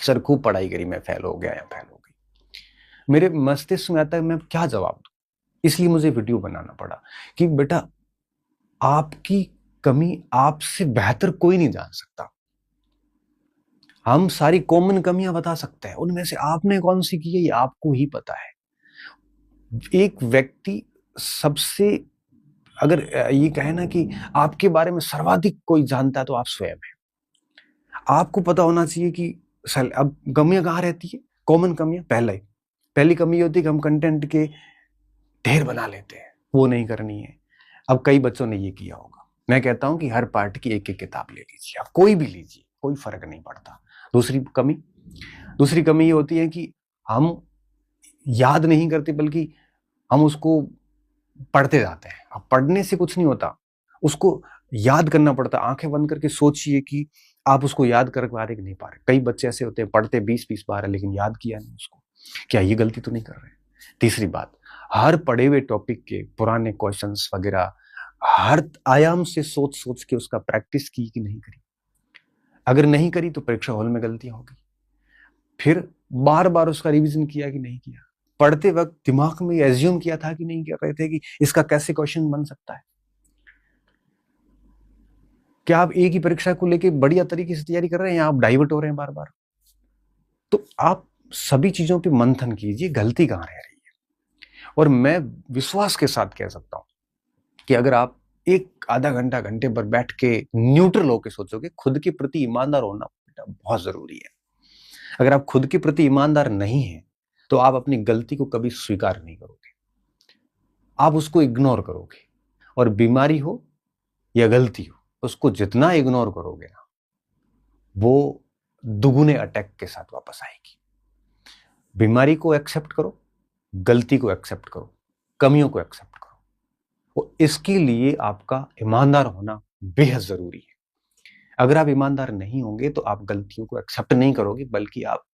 Sir खूब पढ़ाई करी, मैं फेल हो गया या फेल हो गई। मेरे मस्तिष्क में आता है मैं क्या जवाब दूं, इसलिए मुझे वीडियो बनाना पड़ा कि बेटा आपकी कमी आपसे बेहतर कोई नहीं जान सकता। हम सारी कॉमन कमियां बता सकते हैं, उनमें से आपने कौन सी की है ये आपको ही पता है। एक व्यक्ति सबसे, अगर ये कहे ना कि आपके बारे में सर्वाधिक कोई जानता है तो आप स्वयं हैं। आपको पता होना चाहिए कि अब कमियां कहाँ रहती है, कॉमन कमियां। पहली कमी ये होती है कि हम कंटेंट के ढेर बना लेते हैं, वो नहीं करनी है। अब कई बच्चों ने ये किया होगा। मैं कहता हूं कि हर पार्ट की एक एक किताब ले लीजिए, आप कोई भी लीजिए, कोई फर्क नहीं पड़ता। दूसरी कमी ये होती है कि हम याद नहीं करते, बल्कि हम उसको पढ़ते जाते हैं। अब पढ़ने से कुछ नहीं होता, उसको याद करना पड़ता। आंखें बंद करके सोचिए कि आप उसको याद कर पा रहे कि नहीं पा रहे। कई बच्चे ऐसे होते हैं पढ़ते 20-20 बार है लेकिन याद किया नहीं उसको। क्या ये गलती तो नहीं कर रहे? तीसरी बात, हर पढ़े हुए टॉपिक के पुराने क्वेश्चंस वगैरह हर आयाम से सोच सोच के उसका प्रैक्टिस की कि नहीं करी। अगर नहीं करी तो परीक्षा हॉल में गलतियां होगी। फिर बार बार उसका रिवीजन किया कि नहीं किया। पढ़ते वक्त दिमाग में एज्यूम किया था कि नहीं कर रहे थे कि इसका कैसे क्वेश्चन बन सकता है। क्या आप एक ही परीक्षा को लेके बढ़िया तरीके से तैयारी कर रहे हैं या आप डाइवर्ट हो रहे हैं बार बार? तो आप सभी चीजों पे मंथन कीजिए, गलती कहां रह रही है। और मैं विश्वास के साथ कह सकता हूं कि अगर आप एक आधा घंटा घंटे पर बैठ के न्यूट्रल होकर सोचोगे, खुद के प्रति ईमानदार होना बेटा बहुत जरूरी है। अगर आप खुद के प्रति ईमानदार नहीं है तो आप अपनी गलती को कभी स्वीकार नहीं करोगे, आप उसको इग्नोर करोगे। और बीमारी हो या गलती हो, उसको जितना इग्नोर करोगे ना, वो दुगुने अटैक के साथ वापस आएगी। बीमारी को एक्सेप्ट करो, गलती को एक्सेप्ट करो, कमियों को एक्सेप्ट करो। और इसके लिए आपका ईमानदार होना बेहद जरूरी है। अगर आप ईमानदार नहीं होंगे तो आप गलतियों को एक्सेप्ट नहीं करोगे, बल्कि आप